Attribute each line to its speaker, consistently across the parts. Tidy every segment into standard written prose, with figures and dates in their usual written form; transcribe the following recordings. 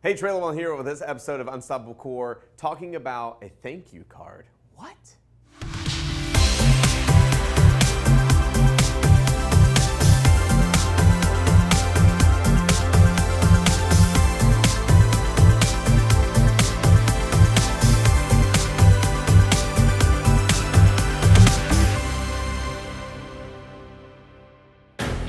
Speaker 1: Hey, Trey, Lewellen here with this episode of Unstoppable Core, talking about a thank you card. What?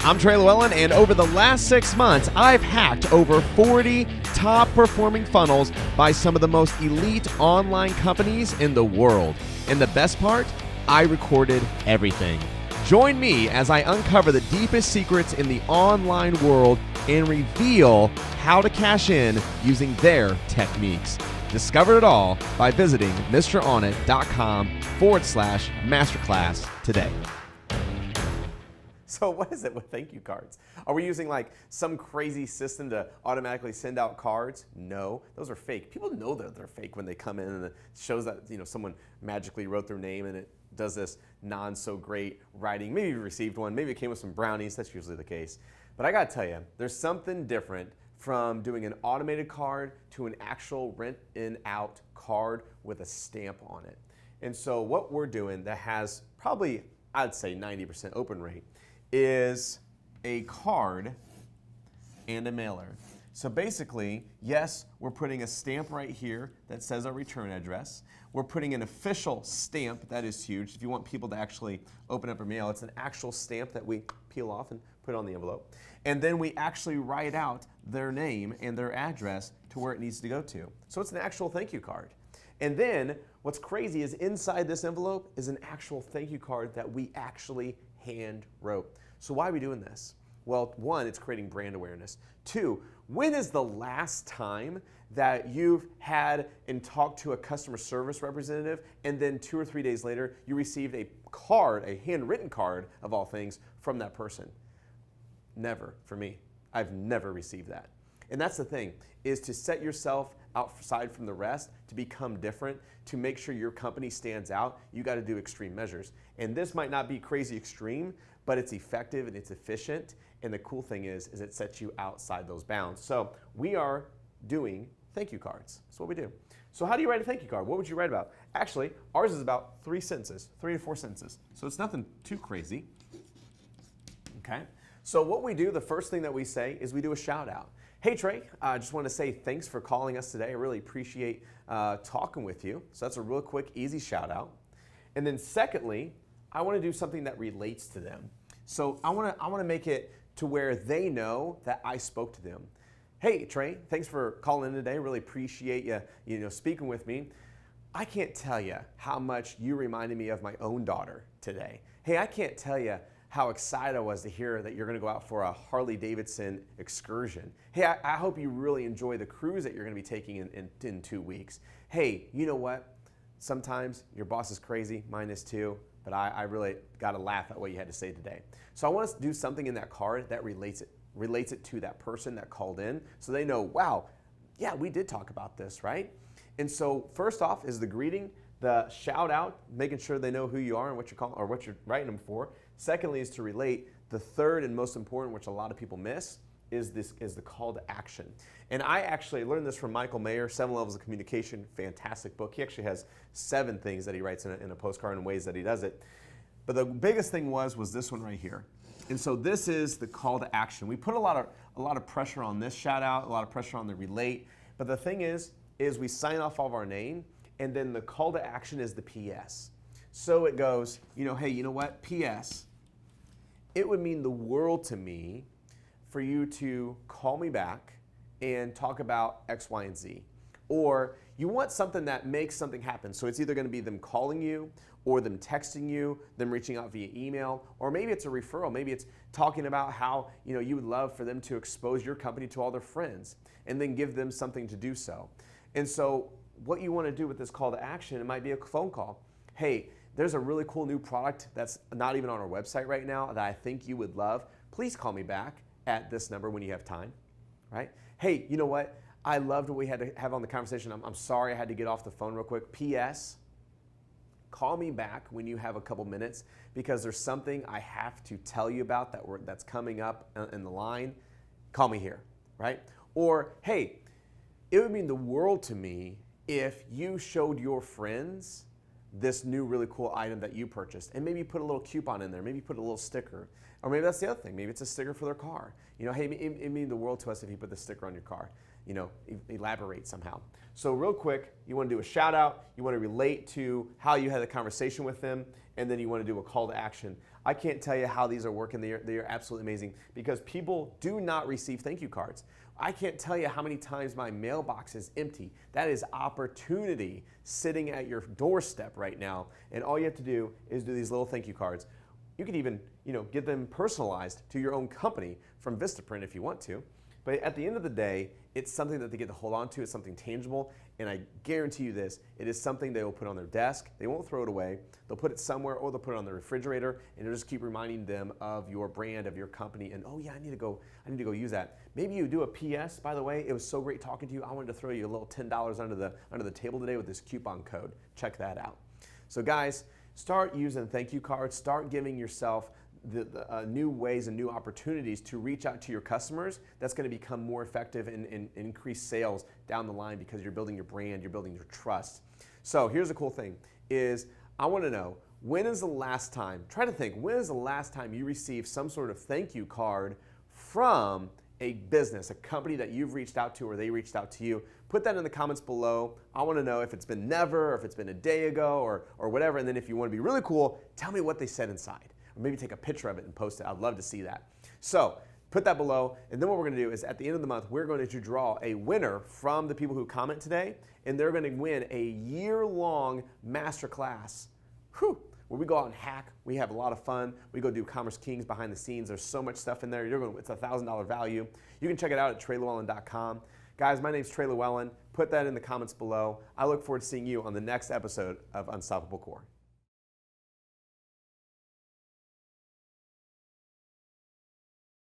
Speaker 1: I'm Trey Lewellen, and over the last 6 months, I've hacked over 40 top-performing funnels by some of the most elite online companies in the world. And the best part? I recorded everything. Join me as I uncover the deepest secrets in the online world and reveal how to cash in using their techniques. Discover it all by visiting MrOnIt.com/masterclass today. So what is it with thank you cards? Are we using like some crazy system to automatically send out cards? No, those are fake. People know that they're fake when they come in and it shows that someone magically wrote their name and it does this non-so-great writing. Maybe you received one, maybe it came with some brownies, that's usually the case. But I gotta tell you, there's something different from doing an automated card to an actual written-out card with a stamp on it. And so what we're doing that has probably, I'd say 90% open rate, is a card and a mailer. So basically, yes, we're putting a stamp right here that says our return address. We're putting an official stamp, that is huge. If you want people to actually open up a mail, it's an actual stamp that we peel off and put on the envelope. And then we actually write out their name and their address to where it needs to go to. So it's an actual thank you card. And then what's crazy is inside this envelope is an actual thank you card that we actually hand wrote. So why are we doing this? Well, one, it's creating brand awareness. Two, when is the last time that you've had and talked to a customer service representative and then 2 or 3 days later you received a card, a handwritten card of all things, from that person? Never for me. I've never received that. And that's the thing, is to set yourself outside from the rest, to become different, to make sure your company stands out, you got to do extreme measures. And this might not be crazy extreme, but it's effective and it's efficient. And the cool thing is it sets you outside those bounds. So we are doing thank you cards. That's what we do. So how do you write a thank you card? What would you write about? Actually, ours is about 3 sentences, 3 to 4 sentences. So it's nothing too crazy. Okay. So what we do, the first thing that we say is we do a shout out. Hey Trey, I just want to say thanks for calling us today. I really appreciate talking with you. So that's a real quick, easy shout out. And then secondly, I want to do something that relates to them. So I want to make it to where they know that I spoke to them. Hey Trey, thanks for calling in today. Really appreciate you speaking with me. I can't tell you how much you reminded me of my own daughter today. Hey, I can't tell you how excited I was to hear that you're going to go out for a Harley-Davidson excursion. Hey, I hope you really enjoy the cruise that you're going to be taking in 2 weeks. Hey, you know what? Sometimes your boss is crazy, mine is too, but I really got to laugh at what you had to say today. So I want us to do something in that card that relates it to that person that called in, so they know, wow, yeah, we did talk about this, right? And so first off is the greeting, the shout out, making sure they know who you are and what you're calling or what you're writing them for. Secondly is to relate. The third and most important, which a lot of people miss, is the call to action. And I actually learned this from Michael Mayer, 7 Levels of Communication, fantastic book. He actually has 7 things that he writes in a postcard and ways that he does it. But the biggest thing was this one right here. And so this is the call to action. We put a lot of pressure on this shout out, a lot of pressure on the relate. But the thing is we sign off all of our name, and then the call to action is the PS. So it goes, hey, you know what? PS. It would mean the world to me for you to call me back and talk about X, Y, and Z. Or you want something that makes something happen. So it's either going to be them calling you or them texting you, them reaching out via email, or maybe it's a referral. Maybe it's talking about how you would love for them to expose your company to all their friends and then give them something to do so. And so what you want to do with this call to action, it might be a phone call. Hey, there's a really cool new product that's not even on our website right now that I think you would love. Please call me back at this number when you have time, right? Hey, you know what? I loved what we had to have on the conversation. I'm sorry I had to get off the phone real quick. P.S. Call me back when you have a couple minutes because there's something I have to tell you about that's coming up in the line. Call me here, right? Or, hey, it would mean the world to me if you showed your friends this new really cool item that you purchased and maybe put a little coupon in there, maybe put a little sticker, or maybe that's the other thing, maybe it's a sticker for their car. You know, hey, it mean the world to us if you put the sticker on your car. You know, elaborate somehow. So real quick, you want to do a shout out, you want to relate to how you had a conversation with them, and then you want to do a call to action. I can't tell you how these are working. They are absolutely amazing because people do not receive thank you cards. I can't tell you how many times my mailbox is empty. That is opportunity sitting at your doorstep right now, and all you have to do is do these little thank you cards. You could even, you know, get them personalized to your own company from Vistaprint if you want to. But at the end of the day, it's something that they get to hold on to. It's something tangible. And I guarantee you this, it is something they will put on their desk. They won't throw it away. They'll put it somewhere or they'll put it on the refrigerator and it'll just keep reminding them of your brand, of your company. And oh yeah, I need to go use that. Maybe you do a PS, by the way, it was so great talking to you. I wanted to throw you a little $10 under the table today with this coupon code. Check that out. So guys, start using thank you cards. Start giving yourself the new ways and new opportunities to reach out to your customers. That's going to become more effective and increase sales down the line because you're building your brand, you're building your trust. So here's the cool thing is I want to know, when is the last time, try to think, when is the last time you received some sort of thank you card from a business, a company that you've reached out to or they reached out to you? Put that in the comments below. I want to know if it's been never, or if it's been a day ago or whatever. And then if you want to be really cool, tell me what they said inside. Or maybe take a picture of it and post it. I'd love to see that. So put that below. And then what we're going to do is at the end of the month, we're going to draw a winner from the people who comment today. And they're going to win a year-long masterclass. Whew. Where we go out and hack. We have a lot of fun. We go do Commerce Kings behind the scenes. There's so much stuff in there. It's a $1,000 value. You can check it out at TreyLewellen.com. Guys, my name's Trey Lewellen. Put that in the comments below. I look forward to seeing you on the next episode of Unstoppable Core.